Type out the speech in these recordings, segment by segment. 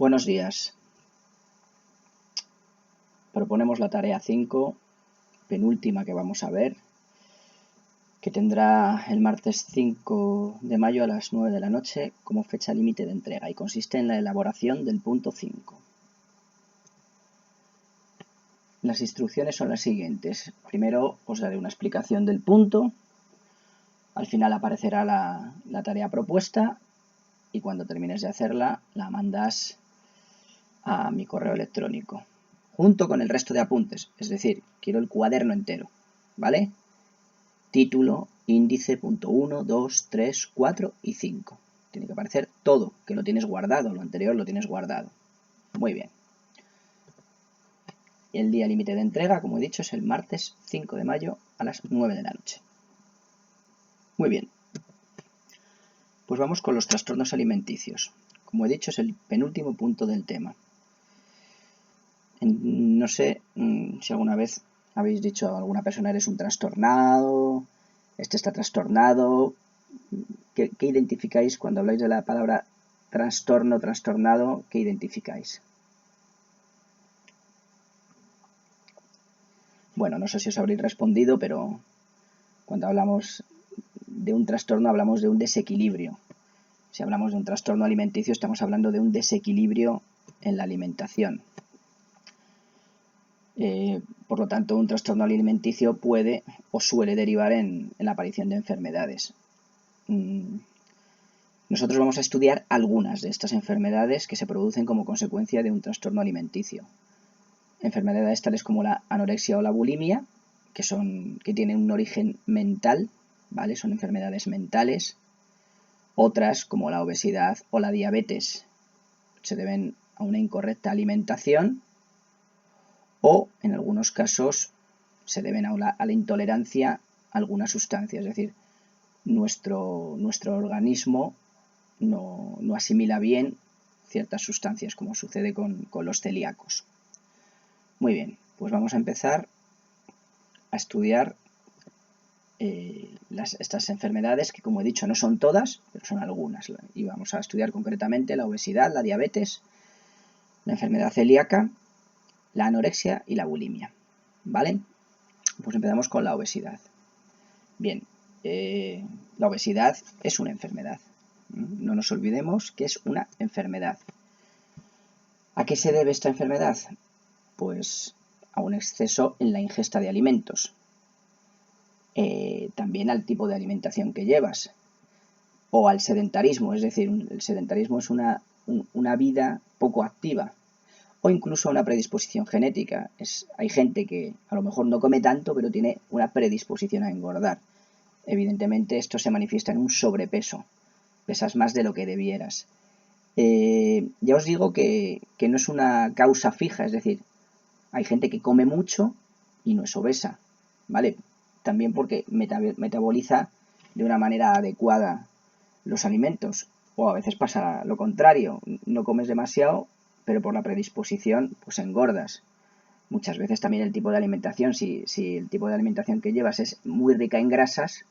Buenos días. Proponemos la tarea 5, penúltima que vamos a ver, que tendrá el martes 5 de mayo a las 9 de la noche como fecha límite de entrega y consiste en la elaboración del punto 5. Las instrucciones son las siguientes. Primero os daré una explicación del punto, al final aparecerá la tarea propuesta y cuando termines de hacerla la mandas a mi correo electrónico junto con el resto de apuntes, es decir, quiero el cuaderno entero, ¿vale? Título, índice, punto 1, 2, 3, 4 y 5. Tiene que aparecer todo, que lo tienes guardado, lo anterior lo tienes guardado. Muy bien. El día límite de entrega, como he dicho, es el martes 5 de mayo a las 9 de la noche. Muy bien. Pues vamos con los trastornos alimenticios. Como he dicho, es el penúltimo punto del tema. No sé si alguna vez habéis dicho a alguna persona eres un trastornado, este está trastornado. ¿Qué identificáis cuando habláis de la palabra trastorno, trastornado? ¿Qué identificáis? Bueno, no sé si os habréis respondido, pero cuando hablamos de un trastorno hablamos de un desequilibrio. Si hablamos de un trastorno alimenticio estamos hablando de un desequilibrio en la alimentación. Por lo tanto, un trastorno alimenticio puede o suele derivar en la aparición de enfermedades. Nosotros vamos a estudiar algunas de estas enfermedades que se producen como consecuencia de un trastorno alimenticio. Enfermedades tales como la anorexia o la bulimia, que tienen un origen mental, ¿vale? Son enfermedades mentales. Otras, como la obesidad o la diabetes, se deben a una incorrecta alimentación o, en algunos casos, se deben a la intolerancia a alguna sustancia, es decir, nuestro organismo no asimila bien ciertas sustancias, como sucede con los celíacos. Muy bien, pues vamos a empezar a estudiar estas enfermedades que, como he dicho, no son todas, pero son algunas. Y vamos a estudiar concretamente la obesidad, la diabetes, la enfermedad celíaca, la anorexia y la bulimia. ¿Vale? Pues empezamos con la obesidad. Bien, la obesidad es una enfermedad. No nos olvidemos que es una enfermedad. ¿A qué se debe esta enfermedad? Pues a un exceso en la ingesta de alimentos. También al tipo de alimentación que llevas. O al sedentarismo, es decir, el sedentarismo es una vida poco activa. O incluso a una predisposición genética. Hay gente que a lo mejor no come tanto, pero tiene una predisposición a engordar. Evidentemente esto se manifiesta en un sobrepeso. Pesas más de lo que debieras. Ya os digo que no es una causa fija, es decir, hay gente que come mucho y no es obesa, ¿vale? También porque metaboliza de una manera adecuada los alimentos. O a veces pasa lo contrario, no comes demasiado, pero por la predisposición pues engordas. Muchas veces también el tipo de alimentación, si el tipo de alimentación que llevas es muy rica en grasas,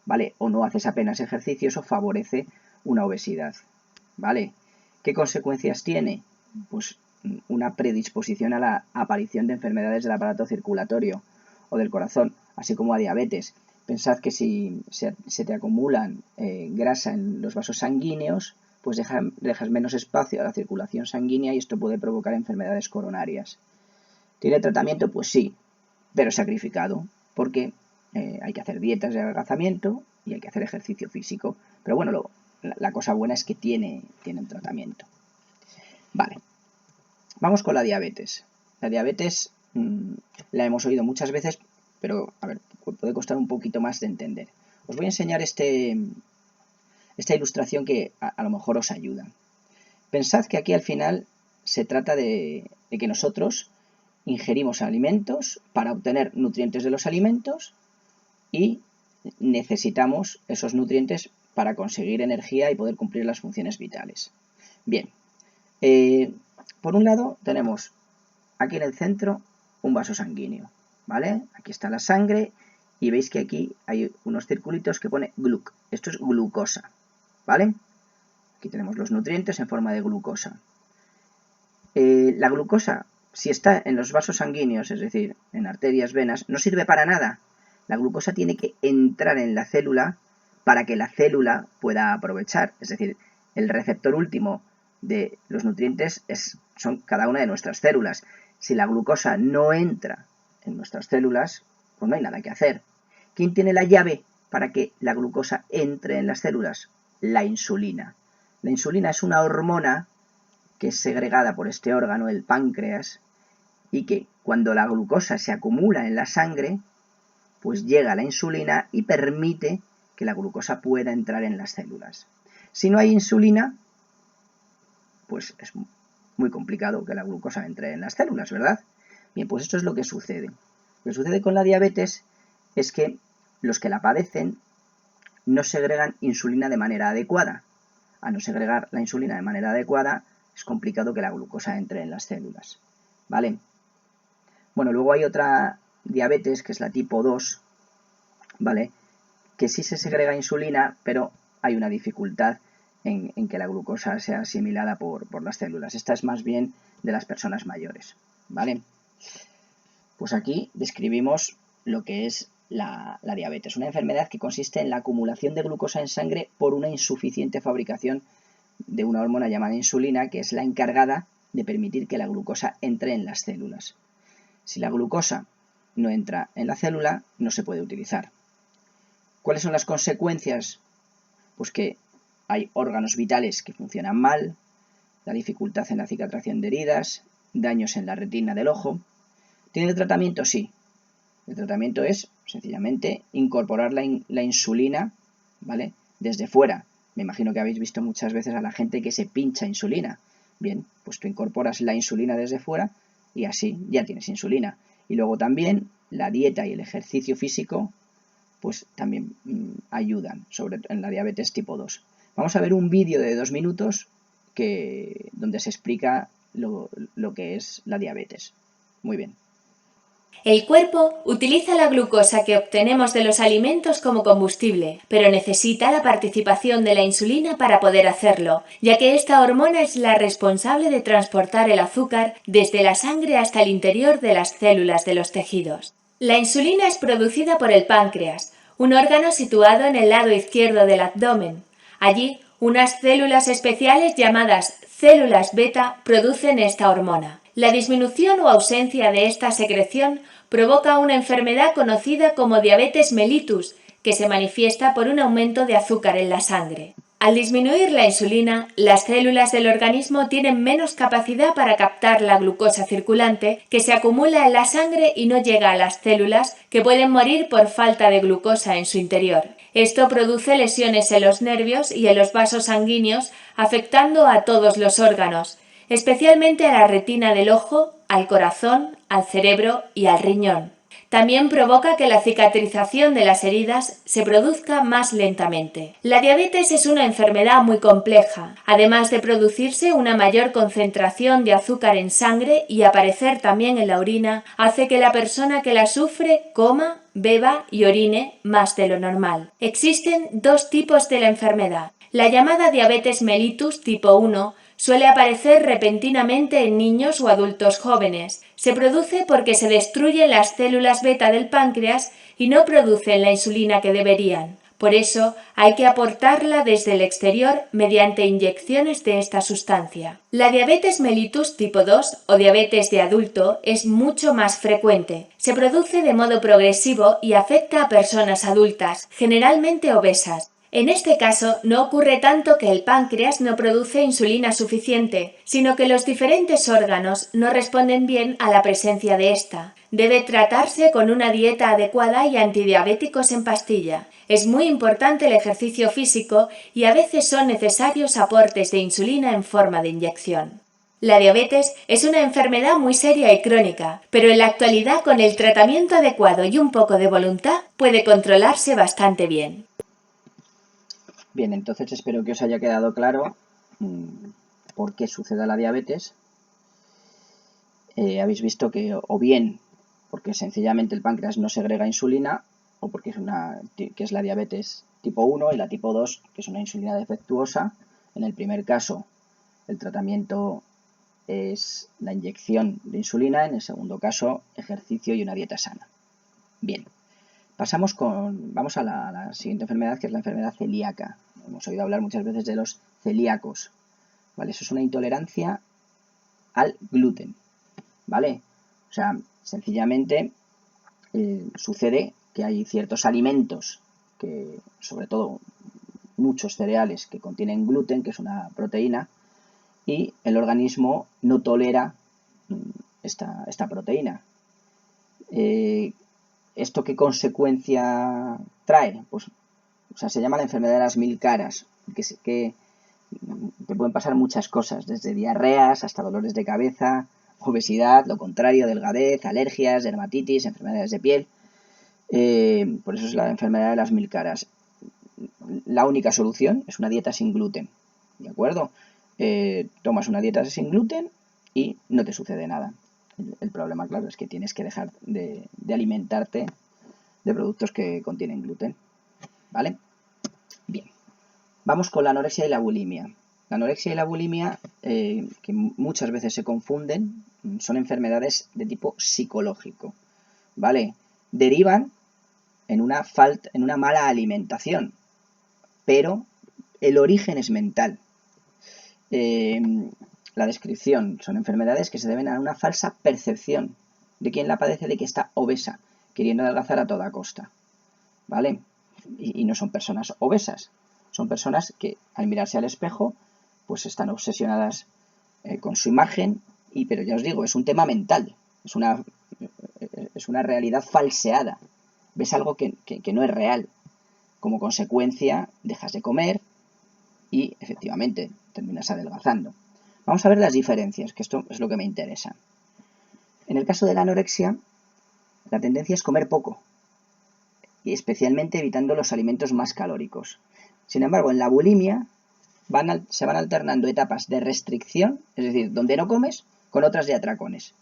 ¿vale? O no haces apenas ejercicio, eso favorece una obesidad, ¿vale? ¿Qué consecuencias tiene? Pues una predisposición a la aparición de enfermedades del aparato circulatorio o del corazón, así como a diabetes. Pensad que si se te acumulan grasa en los vasos sanguíneos, pues dejas menos espacio a la circulación sanguínea y esto puede provocar enfermedades coronarias. ¿Tiene tratamiento? Pues sí, pero sacrificado, porque hay que hacer dietas de adelgazamiento y hay que hacer ejercicio físico. Pero bueno, la cosa buena es que tiene un tratamiento. Vale, vamos con la diabetes. La diabetes la hemos oído muchas veces, pero a ver, puede costar un poquito más de entender. Os voy a enseñar esta ilustración que a lo mejor os ayuda. Pensad que aquí al final se trata de que nosotros ingerimos alimentos para obtener nutrientes de los alimentos y necesitamos esos nutrientes para conseguir energía y poder cumplir las funciones vitales. Bien, por un lado tenemos aquí en el centro un vaso sanguíneo, ¿vale? Aquí está la sangre y veis que aquí hay unos circulitos que pone gluc. Esto es glucosa, ¿vale? Aquí tenemos los nutrientes en forma de glucosa. La glucosa, si está en los vasos sanguíneos, es decir, en arterias, venas, no sirve para nada. La glucosa tiene que entrar en la célula para que la célula pueda aprovechar. Es decir, el receptor último de los nutrientes son cada una de nuestras células. Si la glucosa no entra en nuestras células, pues no hay nada que hacer. ¿Quién tiene la llave para que la glucosa entre en las células? La insulina. La insulina es una hormona que es segregada por este órgano, el páncreas, y que cuando la glucosa se acumula en la sangre, pues llega la insulina y permite que la glucosa pueda entrar en las células. Si no hay insulina, pues es muy complicado que la glucosa entre en las células, ¿verdad? Bien, pues esto es lo que sucede. Lo que sucede con la diabetes es que los que la padecen no segregan insulina de manera adecuada. Al no segregar la insulina de manera adecuada, es complicado que la glucosa entre en las células, ¿vale? Bueno, luego hay otra diabetes, que es la tipo 2, ¿vale? Que sí se segrega insulina, pero hay una dificultad en que la glucosa sea asimilada por las células. Esta es más bien de las personas mayores, ¿vale? Pues aquí describimos lo que es la diabetes, una enfermedad que consiste en la acumulación de glucosa en sangre por una insuficiente fabricación de una hormona llamada insulina, que es la encargada de permitir que la glucosa entre en las células. Si la glucosa no entra en la célula, no se puede utilizar. ¿Cuáles son las consecuencias? Pues que hay órganos vitales que funcionan mal, la dificultad en la cicatrización de heridas, daños en la retina del ojo. ¿Tiene tratamiento? Sí. El tratamiento es, sencillamente, incorporar la insulina, ¿vale?, desde fuera. Me imagino que habéis visto muchas veces a la gente que se pincha insulina. Bien, pues tú incorporas la insulina desde fuera y así ya tienes insulina. Y luego también la dieta y el ejercicio físico pues también ayudan, sobre todo en la diabetes tipo 2. Vamos a ver un vídeo de 2 minutos donde se explica lo que es la diabetes. Muy bien. El cuerpo utiliza la glucosa que obtenemos de los alimentos como combustible, pero necesita la participación de la insulina para poder hacerlo, ya que esta hormona es la responsable de transportar el azúcar desde la sangre hasta el interior de las células de los tejidos. La insulina es producida por el páncreas, un órgano situado en el lado izquierdo del abdomen. Allí, unas células especiales llamadas células beta producen esta hormona. La disminución o ausencia de esta secreción provoca una enfermedad conocida como diabetes mellitus, que se manifiesta por un aumento de azúcar en la sangre. Al disminuir la insulina, las células del organismo tienen menos capacidad para captar la glucosa circulante que se acumula en la sangre y no llega a las células, que pueden morir por falta de glucosa en su interior. Esto produce lesiones en los nervios y en los vasos sanguíneos, afectando a todos los órganos, especialmente a la retina del ojo, al corazón, al cerebro y al riñón. También provoca que la cicatrización de las heridas se produzca más lentamente. La diabetes es una enfermedad muy compleja. Además de producirse una mayor concentración de azúcar en sangre y aparecer también en la orina, hace que la persona que la sufre coma, beba y orine más de lo normal. Existen dos tipos de la enfermedad. La llamada diabetes mellitus tipo 1 suele aparecer repentinamente en niños o adultos jóvenes. Se produce porque se destruyen las células beta del páncreas y no producen la insulina que deberían. Por eso hay que aportarla desde el exterior mediante inyecciones de esta sustancia. La diabetes mellitus tipo 2 o diabetes de adulto es mucho más frecuente. Se produce de modo progresivo y afecta a personas adultas, generalmente obesas. En este caso, no ocurre tanto que el páncreas no produce insulina suficiente, sino que los diferentes órganos no responden bien a la presencia de esta. Debe tratarse con una dieta adecuada y antidiabéticos en pastilla. Es muy importante el ejercicio físico y a veces son necesarios aportes de insulina en forma de inyección. La diabetes es una enfermedad muy seria y crónica, pero en la actualidad, con el tratamiento adecuado y un poco de voluntad, puede controlarse bastante bien. Bien, entonces espero que os haya quedado claro por qué sucede la diabetes. Habéis visto que o bien porque sencillamente el páncreas no segrega insulina, o porque es la diabetes tipo 1 y la tipo 2, que es una insulina defectuosa. En el primer caso, el tratamiento es la inyección de insulina, en el segundo caso, ejercicio y una dieta sana. Bien, vamos a la siguiente enfermedad, que es la enfermedad celíaca. Hemos oído hablar muchas veces de los celíacos, ¿vale? Eso es una intolerancia al gluten, ¿vale? O sea, sencillamente sucede que hay ciertos alimentos, que sobre todo muchos cereales que contienen gluten, que es una proteína, y el organismo no tolera esta proteína. ¿Esto qué consecuencia trae? Pues, o sea, se llama la enfermedad de las 1000 caras, que te pueden pasar muchas cosas, desde diarreas hasta dolores de cabeza, obesidad, lo contrario, delgadez, alergias, dermatitis, enfermedades de piel. Por eso es la enfermedad de las 1000 caras. La única solución es una dieta sin gluten, ¿de acuerdo? Tomas una dieta sin gluten y no te sucede nada. El problema, claro, es que tienes que dejar de alimentarte de productos que contienen gluten, ¿vale? Bien, vamos con la anorexia y la bulimia. La anorexia y la bulimia, que muchas veces se confunden, son enfermedades de tipo psicológico, ¿vale? Derivan en una mala alimentación, pero el origen es mental. La descripción son enfermedades que se deben a una falsa percepción de quien la padece de que está obesa, queriendo adelgazar a toda costa, ¿vale? Y no son personas obesas, son personas que al mirarse al espejo pues están obsesionadas con su imagen, pero ya os digo, es un tema mental, es una realidad falseada, ves algo que no es real. Como consecuencia, dejas de comer y, efectivamente, terminas adelgazando. Vamos a ver las diferencias, que esto es lo que me interesa. En el caso de la anorexia, la tendencia es comer poco, y especialmente evitando los alimentos más calóricos. Sin embargo, en la bulimia se van alternando etapas de restricción, es decir, donde no comes, con otras de atracones.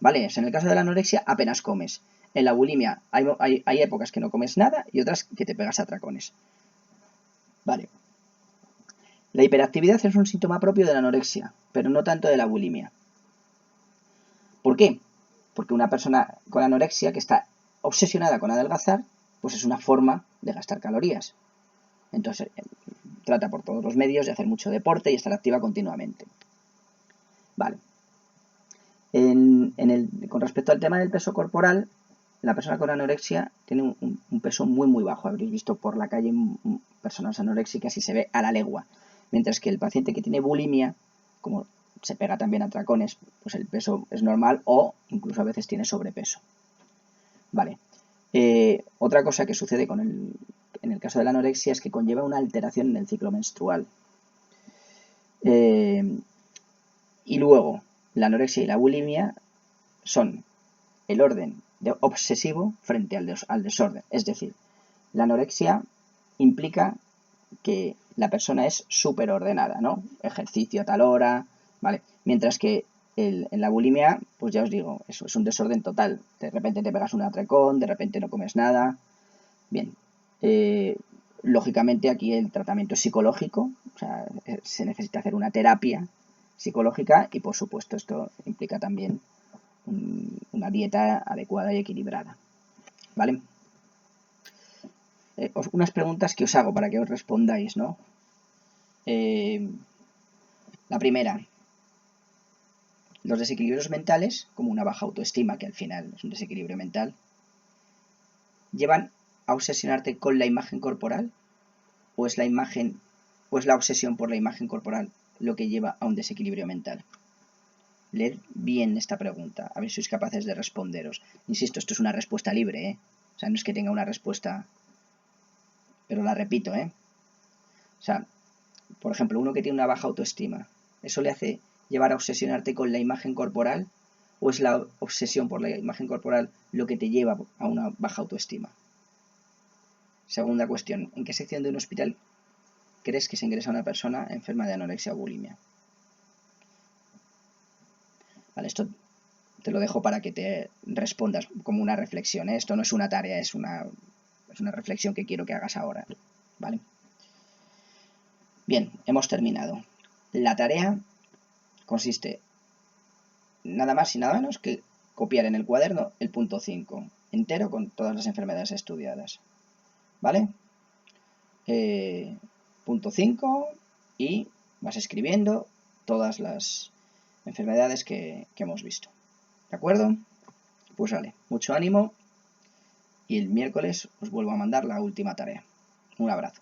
¿Vale? En el caso de la anorexia apenas comes. En la bulimia hay épocas que no comes nada y otras que te pegas atracones. Vale. La hiperactividad es un síntoma propio de la anorexia, pero no tanto de la bulimia. ¿Por qué? Porque una persona con anorexia que está obsesionada con adelgazar, pues es una forma de gastar calorías. Entonces, trata por todos los medios de hacer mucho deporte y estar activa continuamente. Vale. Con respecto al tema del peso corporal, la persona con anorexia tiene un peso muy muy bajo. Habréis visto por la calle personas anoréxicas y se ve a la legua. Mientras que el paciente que tiene bulimia, como se pega también a atracones, pues el peso es normal o incluso a veces tiene sobrepeso. Vale. Otra cosa que sucede en el caso de la anorexia es que conlleva una alteración en el ciclo menstrual. Y luego, la anorexia y la bulimia son el orden obsesivo frente al desorden. Es decir, la anorexia implica que la persona es súper ordenada, ¿no? Ejercicio a tal hora, ¿vale? Mientras que en la bulimia, pues ya os digo, eso es un desorden total. De repente te pegas un atracón, de repente no comes nada. Bien, lógicamente aquí el tratamiento es psicológico, o sea, se necesita hacer una terapia psicológica y por supuesto esto implica también una dieta adecuada y equilibrada, ¿vale? Unas preguntas que os hago para que os respondáis, ¿no? La primera, los desequilibrios mentales, como una baja autoestima, que al final es un desequilibrio mental, ¿llevan a obsesionarte con la imagen corporal? ¿O es la obsesión por la imagen corporal lo que lleva a un desequilibrio mental? Leed bien esta pregunta, a ver si sois capaces de responderos. Insisto, esto es una respuesta libre, ¿eh? O sea, no es que tenga una respuesta, pero la repito, ¿eh? O sea, por ejemplo, uno que tiene una baja autoestima, ¿eso le hace llevar a obsesionarte con la imagen corporal? ¿O es la obsesión por la imagen corporal lo que te lleva a una baja autoestima? Segunda cuestión, ¿en qué sección de un hospital crees que se ingresa una persona enferma de anorexia o bulimia? Vale, esto te lo dejo para que te respondas como una reflexión, ¿eh? Esto no es una tarea, es una reflexión que quiero que hagas ahora, ¿vale? Bien, hemos terminado. La tarea consiste nada más y nada menos que copiar en el cuaderno el punto 5, entero con todas las enfermedades estudiadas. ¿Vale? Punto 5 y vas escribiendo todas las enfermedades que hemos visto. ¿De acuerdo? Pues vale, mucho ánimo y el miércoles os vuelvo a mandar la última tarea. Un abrazo.